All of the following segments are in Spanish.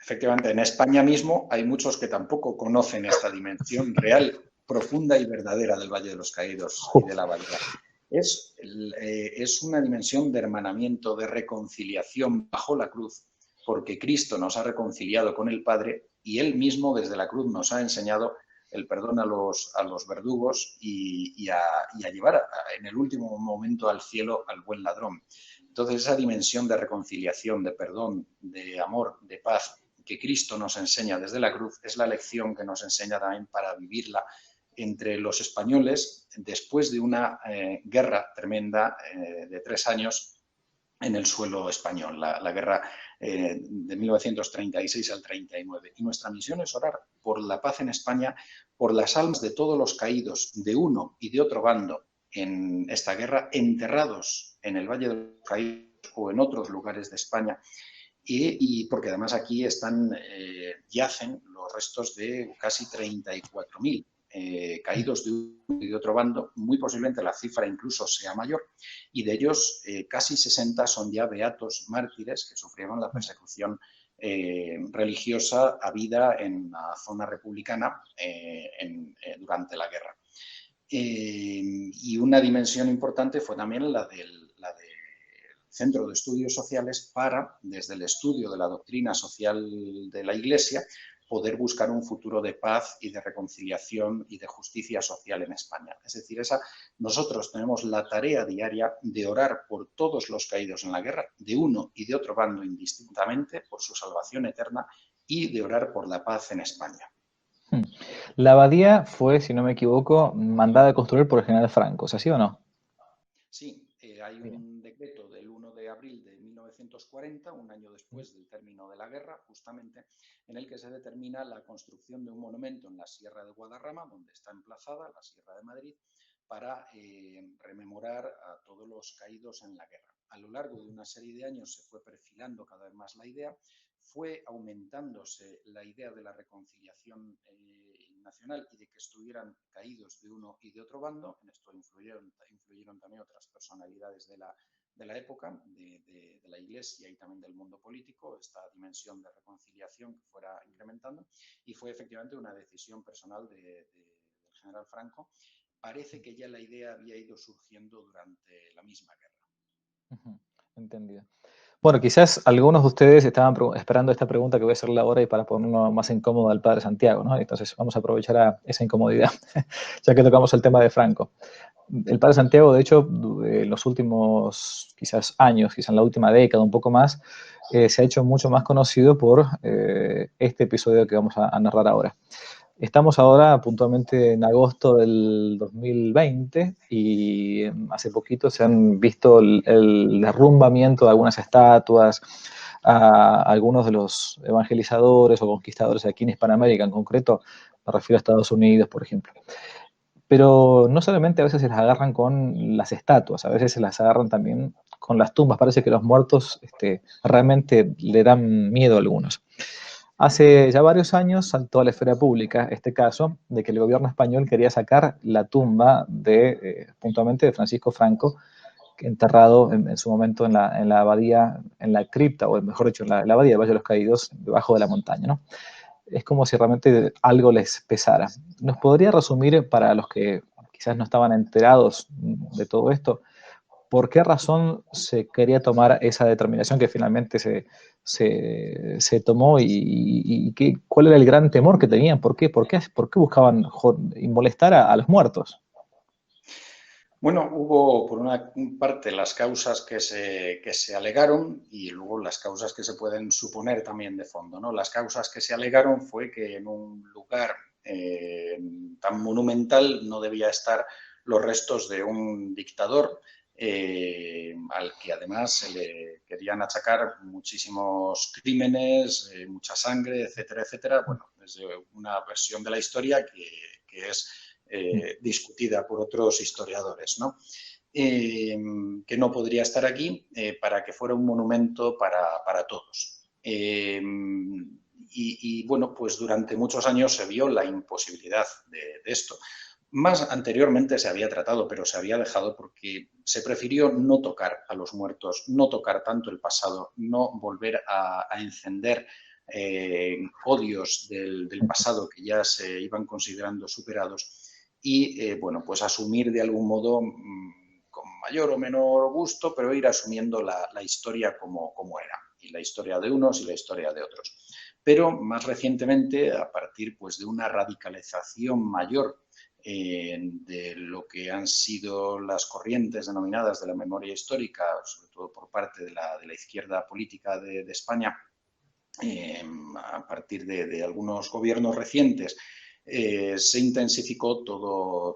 Efectivamente, en España mismo hay muchos que tampoco conocen esta dimensión real, profunda y verdadera del Valle de los Caídos y de la Abadía. Es una dimensión de hermanamiento, de reconciliación bajo la cruz, porque Cristo nos ha reconciliado con el Padre y Él mismo desde la cruz nos ha enseñado el perdón a los verdugos y a llevar en el último momento al cielo al buen ladrón. Entonces, esa dimensión de reconciliación, de perdón, de amor, de paz, que Cristo nos enseña desde la cruz, es la lección que nos enseña también para vivirla entre los españoles después de una guerra tremenda de 3 años en el suelo español, la guerra de 1936 al 39. Y nuestra misión es orar por la paz en España, por las almas de todos los caídos de uno y de otro bando en esta guerra, enterrados en el Valle de los Caídos o en otros lugares de España, y porque además aquí yacen los restos de casi 34.000 caídos de uno y de otro bando, muy posiblemente la cifra incluso sea mayor, y de ellos casi 60 son ya beatos mártires que sufrieron la persecución religiosa habida en la zona republicana durante la guerra. Y una dimensión importante fue también la del Centro de Estudios Sociales para, desde el estudio de la doctrina social de la Iglesia, poder buscar un futuro de paz y de reconciliación y de justicia social en España. Es decir, nosotros tenemos la tarea diaria de orar por todos los caídos en la guerra, de uno y de otro bando indistintamente, por su salvación eterna, y de orar por la paz en España. La abadía fue, si no me equivoco, mandada a construir por el general Franco, ¿es así o no? Sí, hay un decreto del 1 de abril de 1940, un año después del término de la guerra, justamente, en el que se determina la construcción de un monumento en la Sierra de Guadarrama, donde está emplazada la Sierra de Madrid, para rememorar a todos los caídos en la guerra. A lo largo de una serie de años se fue perfilando cada vez más la idea, fue aumentándose la idea de la reconciliación nacional y de que estuvieran caídos de uno y de otro bando. En esto influyeron también otras personalidades de la época, de la Iglesia y también del mundo político, esta dimensión de reconciliación que fuera incrementando, y fue efectivamente una decisión personal del general Franco. Parece que ya la idea había ido surgiendo durante la misma guerra. Entendido. Bueno, quizás algunos de ustedes estaban esperando esta pregunta que voy a hacerle ahora y para ponerlo más incómodo al padre Santiago, ¿no? Entonces vamos a aprovechar esa incomodidad, ya que tocamos el tema de Franco. El padre Santiago, de hecho, en los últimos quizás años, quizás en la última década, un poco más, se ha hecho mucho más conocido por este episodio que vamos a narrar ahora. Estamos ahora puntualmente en agosto del 2020 y hace poquito se han visto el derrumbamiento de algunas estatuas a algunos de los evangelizadores o conquistadores aquí en Hispanoamérica, en concreto me refiero a Estados Unidos, por ejemplo. Pero no solamente a veces se las agarran con las estatuas, a veces se las agarran también con las tumbas. Parece que los muertos realmente le dan miedo a algunos. Hace ya varios años saltó a la esfera pública este caso de que el gobierno español quería sacar la tumba puntualmente de Francisco Franco, enterrado en su momento en la abadía, en la cripta, o mejor dicho, en la abadía del Valle de los Caídos, debajo de la montaña, ¿no? Es como si realmente algo les pesara. ¿Nos podría resumir, para los que quizás no estaban enterados de todo esto, por qué razón se quería tomar esa determinación que finalmente se tomó y cuál era el gran temor que tenían? ¿Por qué buscaban molestar a los muertos? Bueno, hubo por una parte las causas que se alegaron y luego las causas que se pueden suponer también de fondo, ¿no? Las causas que se alegaron fue que en un lugar tan monumental no debía estar los restos de un dictador al que además se le querían achacar muchísimos crímenes, mucha sangre, etcétera, etcétera. Bueno, desde una versión de la historia que es discutida por otros historiadores, ¿no? Que no podría estar aquí para que fuera un monumento para todos. Y bueno, pues durante muchos años se vio la imposibilidad de esto. Más anteriormente se había tratado, pero se había dejado porque se prefirió no tocar a los muertos, no tocar tanto el pasado, no volver a encender odios del pasado que ya se iban considerando superados y, bueno, pues asumir de algún modo, con mayor o menor gusto, pero ir asumiendo la historia como era, y la historia de unos y la historia de otros. Pero más recientemente, a partir pues, de una radicalización mayor de lo que han sido las corrientes denominadas de la memoria histórica, sobre todo por parte de la izquierda política de España, a partir de algunos gobiernos recientes, se intensificó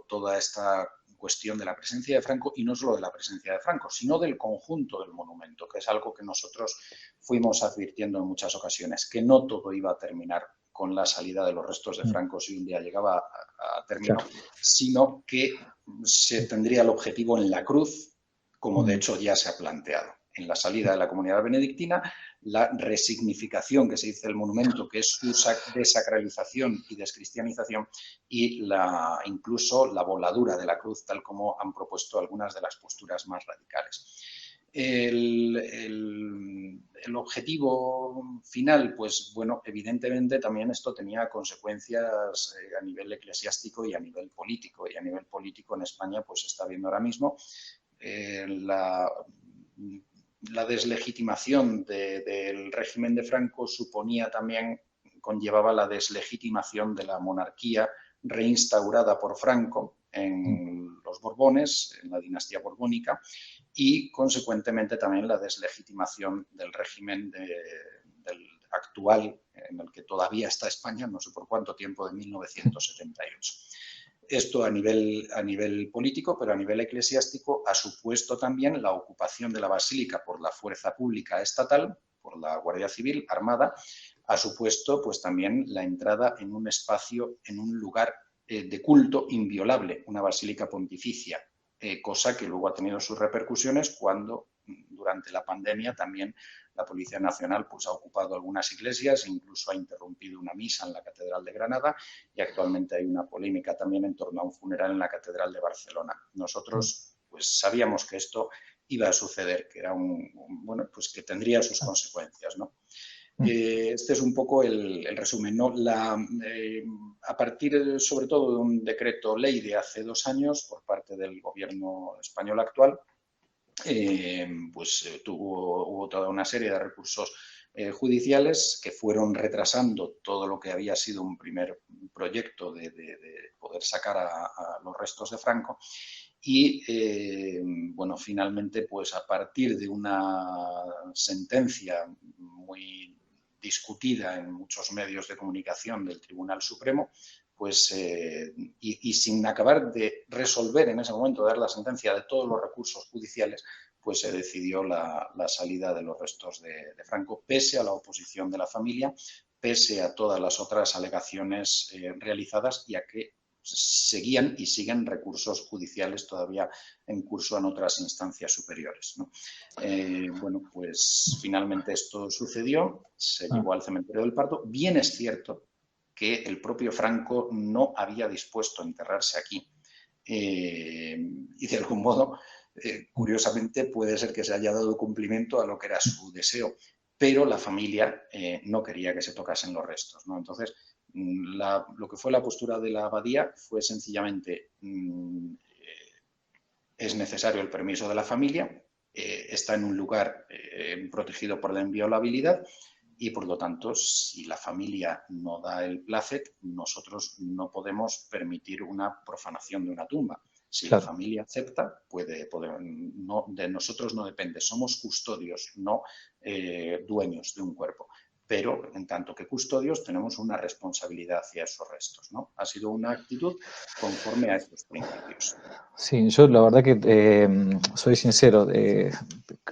toda esta cuestión de la presencia de Franco, y no solo de la presencia de Franco, sino del conjunto del monumento, que es algo que nosotros fuimos advirtiendo en muchas ocasiones, que no todo iba a terminar con la salida de los restos de Franco si un día llegaba a término, sino que se tendría el objetivo en la cruz, como de hecho ya se ha planteado. En la salida de la comunidad benedictina, la resignificación que se dice del monumento, que es su desacralización y descristianización, y incluso la voladura de la cruz, tal como han propuesto algunas de las posturas más radicales. El objetivo final, pues bueno, evidentemente también esto tenía consecuencias a nivel eclesiástico y a nivel político. Y a nivel político en España pues se está viendo ahora mismo la deslegitimación del régimen de Franco conllevaba la deslegitimación de la monarquía reinstaurada por Franco en los Borbones, en la dinastía borbónica, y consecuentemente también la deslegitimación del régimen del actual, en el que todavía está España, no sé por cuánto tiempo, de 1978. Esto a nivel político, pero a nivel eclesiástico ha supuesto también la ocupación de la basílica por la fuerza pública estatal, por la Guardia Civil Armada, ha supuesto pues también la entrada en un espacio, en un lugar de culto inviolable, una basílica pontificia, cosa que luego ha tenido sus repercusiones cuando durante la pandemia también la Policía Nacional pues, ha ocupado algunas iglesias e incluso ha interrumpido una misa en la Catedral de Granada, y actualmente hay una polémica también en torno a un funeral en la Catedral de Barcelona. Nosotros pues, sabíamos que esto iba a suceder, que era bueno, pues que tendría sus consecuencias, ¿no? Este es un poco el resumen, ¿no? A partir, sobre todo, de un decreto ley de hace 2 años por parte del gobierno español actual, hubo toda una serie de recursos judiciales que fueron retrasando todo lo que había sido un primer proyecto de poder sacar a los restos de Franco. Y, bueno, finalmente, pues a partir de una sentencia muy discutida en muchos medios de comunicación del Tribunal Supremo, pues, y sin acabar de resolver en ese momento, dar la sentencia de todos los recursos judiciales, pues se decidió la salida de los restos de Franco, pese a la oposición de la familia, pese a todas las otras alegaciones realizadas, y a que seguían y siguen recursos judiciales todavía en curso en otras instancias superiores, ¿no? Bueno, pues finalmente esto sucedió, se llevó al cementerio del Pardo. Bien es cierto que el propio Franco no había dispuesto a enterrarse aquí, y de algún modo, curiosamente, puede ser que se haya dado cumplimiento a lo que era su deseo, pero la familia no quería que se tocasen los restos, ¿no? Entonces, lo que fue la postura de la abadía fue sencillamente es necesario el permiso de la familia, está en un lugar protegido por la inviolabilidad, y por lo tanto, si la familia no da el plácet, nosotros no podemos permitir una profanación de una tumba. Si la familia acepta, no, de nosotros no depende, somos custodios, no dueños de un cuerpo. Pero en tanto que custodios tenemos una responsabilidad hacia esos restos, ¿no? Ha sido una actitud conforme a estos principios. Sí, yo la verdad que soy sincero,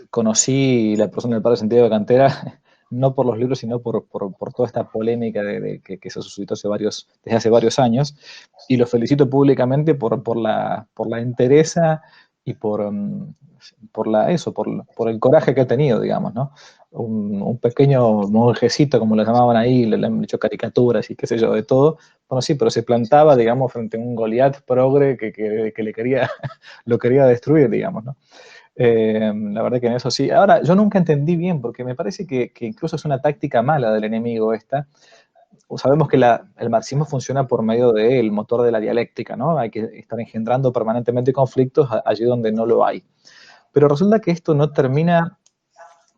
conocí la persona del Padre Santiago de Cantera no por los libros, sino por toda esta polémica que se suscitó desde hace varios años, y lo felicito públicamente por la entereza y por el coraje que ha tenido, digamos, ¿no? Un pequeño monjecito, como lo llamaban ahí, le han hecho caricaturas y qué sé yo, de todo. Bueno, sí, pero se plantaba, digamos, frente a un Goliat progre que lo quería destruir, digamos, ¿no? La verdad que en eso sí. Ahora, yo nunca entendí bien, porque me parece que incluso es una táctica mala del enemigo esta. Sabemos que el marxismo funciona por medio del motor de la dialéctica, ¿no? Hay que estar engendrando permanentemente conflictos allí donde no lo hay. Pero resulta que esto no termina,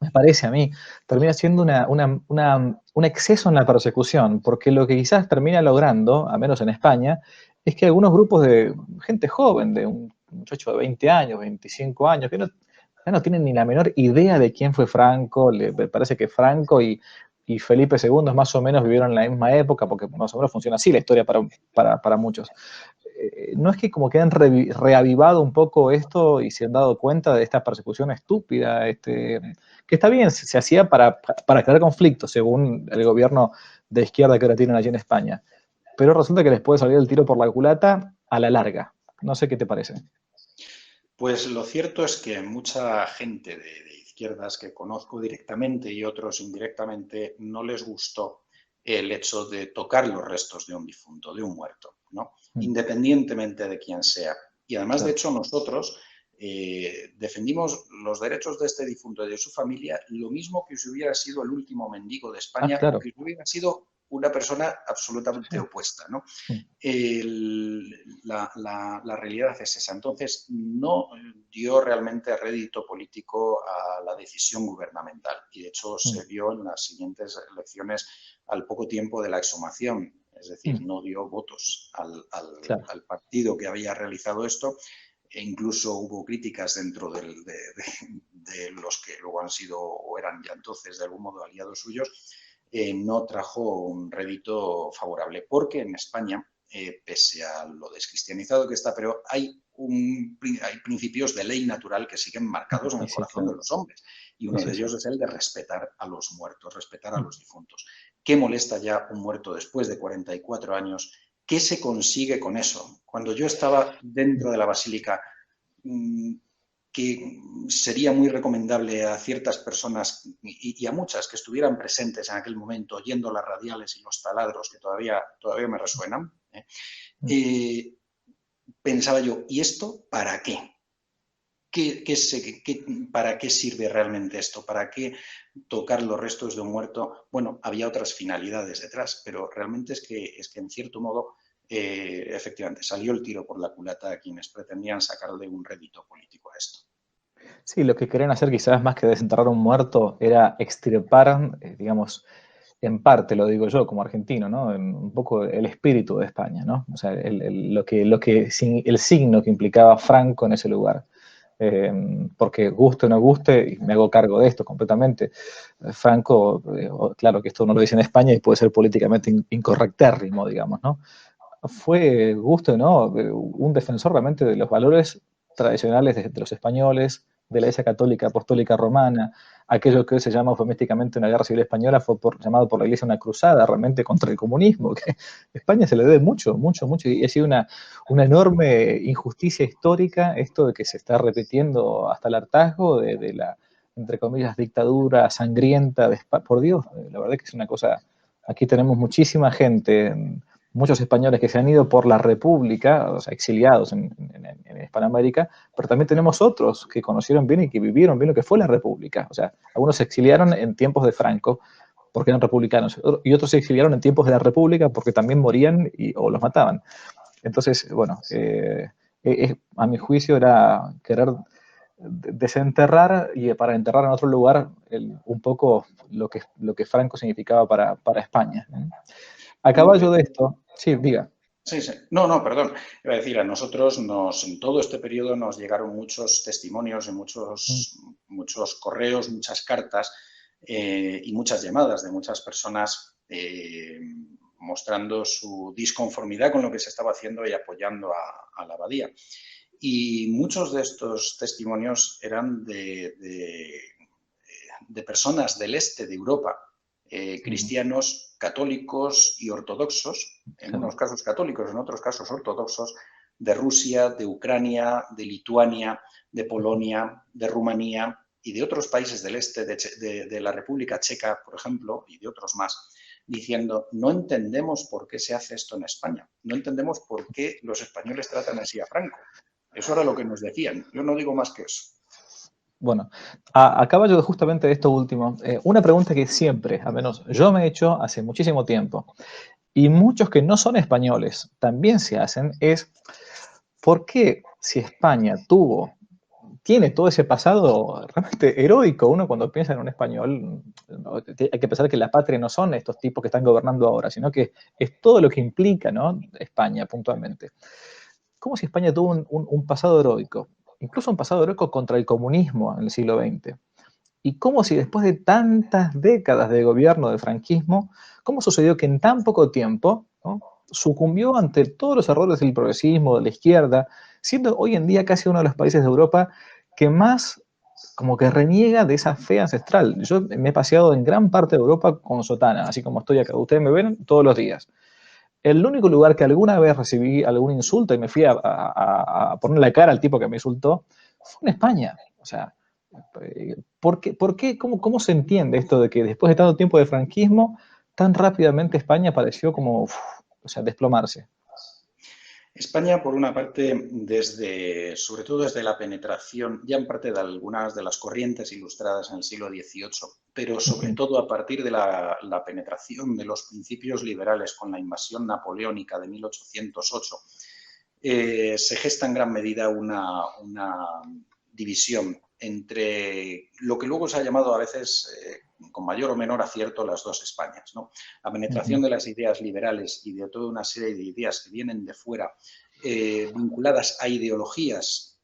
me parece a mí, termina siendo un exceso en la persecución, porque lo que quizás termina logrando, al menos en España, es que algunos grupos de gente joven, de un muchacho de 20 años, 25 años, que ya no tienen ni la menor idea de quién fue Franco, le parece que Franco y Felipe II más o menos vivieron en la misma época, porque más o menos funciona así la historia para muchos. ¿No es que como que han reavivado un poco esto y se han dado cuenta de esta persecución estúpida, que está bien, se hacía para crear conflictos, según el gobierno de izquierda que ahora tienen allí en España, pero resulta que les puede salir el tiro por la culata a la larga? No sé qué te parece. Pues lo cierto es que mucha gente de izquierdas que conozco directamente y otros indirectamente no les gustó el hecho de tocar los restos de un difunto, de un muerto, ¿no? Independientemente de quién sea. Y además, de hecho, nosotros defendimos los derechos de este difunto y de su familia lo mismo que si hubiera sido el último mendigo de España o Claro. que hubiera sido una persona absolutamente opuesta, ¿no? La realidad es esa. Entonces, no dio realmente rédito político a la decisión gubernamental y, de hecho, se vio en las siguientes elecciones al poco tiempo de la exhumación. Es decir, no dio votos al partido que había realizado esto, e incluso hubo críticas dentro de los que luego han sido o eran ya entonces de algún modo aliados suyos. No trajo un rédito favorable, porque en España, pese a lo descristianizado que está, pero hay principios de ley natural que siguen marcados en el corazón de los hombres, y uno de ellos es el de respetar a los muertos, respetar a los difuntos. ¿Qué molesta ya un muerto después de 44 años? ¿Qué se consigue con eso? Cuando yo estaba dentro de la basílica, que sería muy recomendable a ciertas personas y a muchas que estuvieran presentes en aquel momento, oyendo las radiales y los taladros que todavía me resuenan, pensaba yo, ¿y esto para qué? ¿Para qué sirve realmente esto? ¿Para qué tocar los restos de un muerto? Bueno, había otras finalidades detrás, pero realmente es que en cierto modo, efectivamente, salió el tiro por la culata a quienes pretendían sacarle un rédito político a esto. Sí, lo que querían hacer quizás más que desenterrar un muerto era extirpar, digamos, en parte, lo digo yo como argentino, ¿no? Un poco el espíritu de España, ¿no? O sea, el signo que implicaba Franco en ese lugar. Porque guste o no guste, y me hago cargo de esto completamente, Franco, claro que esto no lo dice en España y puede ser políticamente incorrectérrimo, digamos, ¿no? Fue, guste o no, un defensor realmente de los valores tradicionales de los españoles, de la Iglesia Católica Apostólica Romana. Aquello que hoy se llama eufemísticamente una guerra civil española fue llamado por la Iglesia una cruzada realmente contra el comunismo, que a España se le debe mucho, mucho, mucho, y ha sido una enorme injusticia histórica esto de que se está repitiendo hasta el hartazgo de la, entre comillas, dictadura sangrienta de España. Por Dios, la verdad es que es una cosa, aquí tenemos muchísima gente, muchos españoles que se han ido por la República, o sea, exiliados en Hispanoamérica, pero también tenemos otros que conocieron bien y que vivieron bien lo que fue la República. O sea, algunos se exiliaron en tiempos de Franco porque eran republicanos, y otros se exiliaron en tiempos de la República porque también morían o los mataban. Entonces, bueno, a mi juicio era querer desenterrar y para enterrar en otro lugar un poco lo que Franco significaba para España. A caballo de esto, sí, diga. Sí, sí. No, perdón. Iba a decir, a nosotros en todo este periodo nos llegaron muchos testimonios y muchos correos, muchas cartas y muchas llamadas de muchas personas mostrando su disconformidad con lo que se estaba haciendo y apoyando a la abadía. Y muchos de estos testimonios eran de personas del este de Europa, cristianos, católicos y ortodoxos, en unos casos católicos, en otros casos ortodoxos, de Rusia, de Ucrania, de Lituania, de Polonia, de Rumanía y de otros países del este, de la República Checa, por ejemplo, y de otros más, diciendo, no entendemos por qué se hace esto en España, no entendemos por qué los españoles tratan así a Franco. Eso era lo que nos decían. Yo no digo más que eso. Bueno, a caballo justamente de esto último, una pregunta que siempre, al menos yo me he hecho hace muchísimo tiempo, y muchos que no son españoles también se hacen, es ¿por qué si España tiene todo ese pasado realmente heroico? Uno cuando piensa en un español, ¿no? Hay que pensar que la patria no son estos tipos que están gobernando ahora, sino que es todo lo que implica, ¿no? España puntualmente. ¿Cómo si España tuvo un pasado heroico? Incluso un pasado heroico contra el comunismo en el siglo XX. ¿Y cómo si después de tantas décadas de gobierno del franquismo, cómo sucedió que en tan poco tiempo, ¿no?, sucumbió ante todos los errores del progresismo, de la izquierda, siendo hoy en día casi uno de los países de Europa que más como que reniega de esa fe ancestral? Yo me he paseado en gran parte de Europa con sotana, así como estoy acá. Ustedes me ven todos los días. El único lugar que alguna vez recibí algún insulto y me fui a poner la cara al tipo que me insultó fue en España. O sea, cómo se entiende esto de que después de tanto tiempo de franquismo, tan rápidamente España pareció como, o sea, desplomarse? España, por una parte, sobre todo desde la penetración, ya en parte de algunas de las corrientes ilustradas en el siglo XVIII, pero sobre todo a partir de la penetración de los principios liberales con la invasión napoleónica de 1808, se gesta en gran medida una división entre lo que luego se ha llamado a veces, con mayor o menor acierto, las dos Españas, ¿no? La penetración de las ideas liberales y de toda una serie de ideas que vienen de fuera, vinculadas a ideologías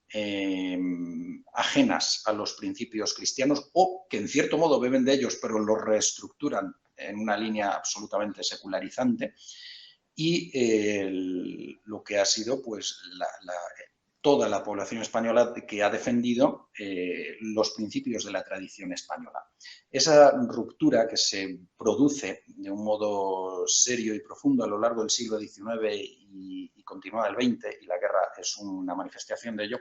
ajenas a los principios cristianos o que en cierto modo beben de ellos, pero los reestructuran en una línea absolutamente secularizante. Y lo que ha sido pues toda la población española que ha defendido los principios de la tradición española. Esa ruptura que se produce de un modo serio y profundo a lo largo del siglo XIX y continúa el XX, y la guerra es una manifestación de ello,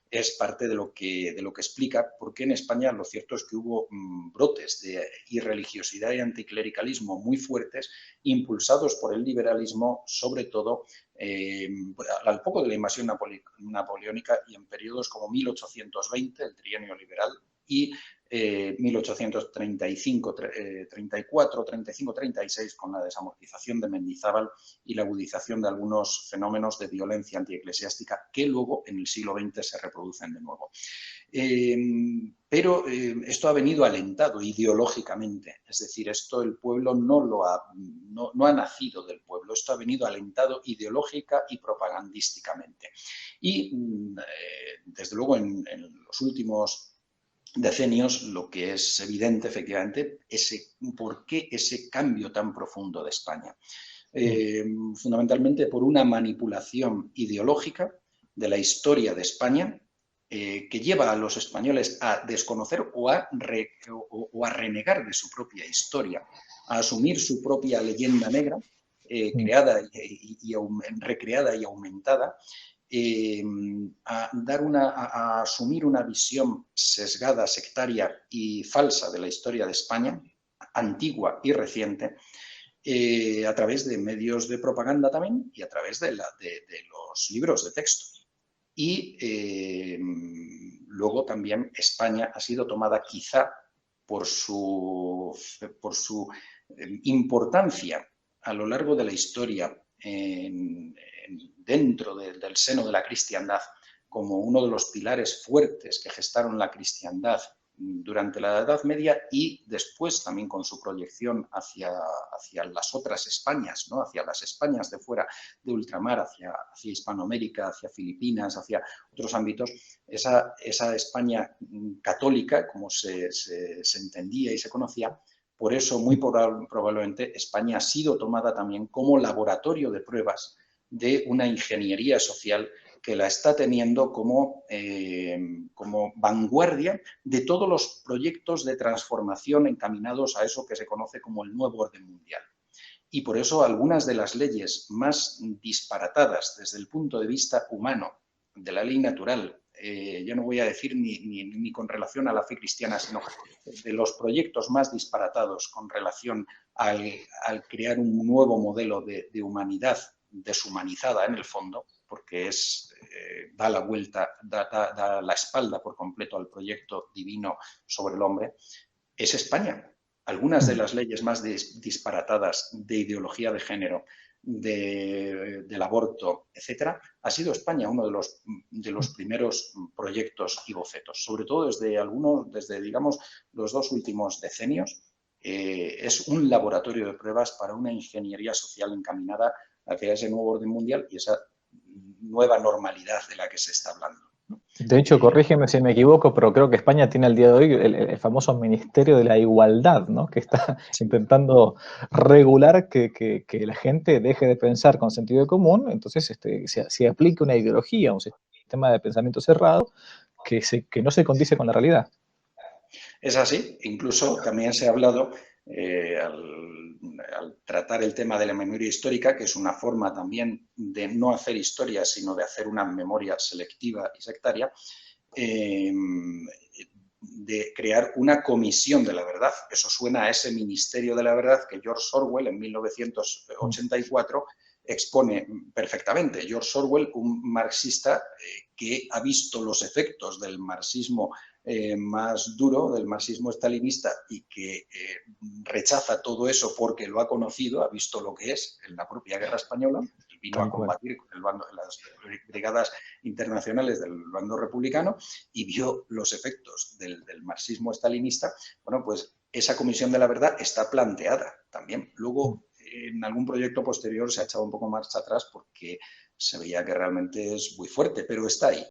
es parte de lo que explica por qué en España lo cierto es que hubo brotes de irreligiosidad y anticlericalismo muy fuertes, impulsados por el liberalismo, sobre todo al poco de la invasión napoleónica y en periodos como 1820, el trienio liberal, y 1835, 34, 35, 36, con la desamortización de Mendizábal y la agudización de algunos fenómenos de violencia antieclesiástica que luego en el siglo XX se reproducen de nuevo. Pero esto ha venido alentado ideológicamente, es decir, esto el pueblo no ha nacido del pueblo, esto ha venido alentado ideológica y propagandísticamente. Y desde luego en los últimos decenios lo que es evidente efectivamente es por qué ese cambio tan profundo de España. Fundamentalmente por una manipulación ideológica de la historia de España, que lleva a los españoles a desconocer o a renegar de su propia historia, a asumir su propia leyenda negra, creada y recreada y aumentada, a asumir una visión sesgada, sectaria y falsa de la historia de España, antigua y reciente, a través de medios de propaganda también y a través de los libros de texto. Y luego también España ha sido tomada quizá por su importancia a lo largo de la historia dentro del seno de la cristiandad como uno de los pilares fuertes que gestaron la cristiandad durante la Edad Media y después también con su proyección hacia las otras Españas, ¿no? Hacia las Españas de fuera de ultramar, hacia Hispanoamérica, hacia Filipinas, hacia otros ámbitos. Esa España católica, como se entendía y se conocía, por eso muy probablemente España ha sido tomada también como laboratorio de pruebas de una ingeniería social que la está teniendo como vanguardia de todos los proyectos de transformación encaminados a eso que se conoce como el nuevo orden mundial. Y por eso algunas de las leyes más disparatadas desde el punto de vista humano, de la ley natural, yo no voy a decir ni con relación a la fe cristiana, sino de los proyectos más disparatados con relación al crear un nuevo modelo de humanidad deshumanizada en el fondo, porque es da la vuelta, da la espalda por completo al proyecto divino sobre el hombre, es España. Algunas de las leyes más disparatadas de ideología de género, del aborto, etcétera, ha sido España uno de los primeros proyectos y bocetos. Sobre todo desde digamos, los 2 últimos decenios, es un laboratorio de pruebas para una ingeniería social encaminada hacia ese nuevo orden mundial y esa nueva normalidad de la que se está hablando. De hecho, corrígeme si me equivoco, pero creo que España tiene al día de hoy el famoso Ministerio de la Igualdad, ¿no? Que está intentando regular que la gente deje de pensar con sentido común, entonces se aplique una ideología, un sistema de pensamiento cerrado que no se condice con la realidad. Es así, incluso también se ha hablado al tratar el tema de la memoria histórica, que es una forma también de no hacer historia, sino de hacer una memoria selectiva y sectaria, de crear una comisión de la verdad. Eso suena a ese ministerio de la verdad que George Orwell en 1984 expone perfectamente. George Orwell, un marxista que ha visto los efectos del marxismo más duro, del marxismo estalinista, y que rechaza todo eso porque lo ha conocido, ha visto lo que es en la propia guerra española, y vino a combatir con las brigadas internacionales del bando republicano y vio los efectos del marxismo estalinista. Bueno, pues esa comisión de la verdad está planteada también. Luego, en algún proyecto posterior se ha echado un poco marcha atrás porque se veía que realmente es muy fuerte, pero está ahí.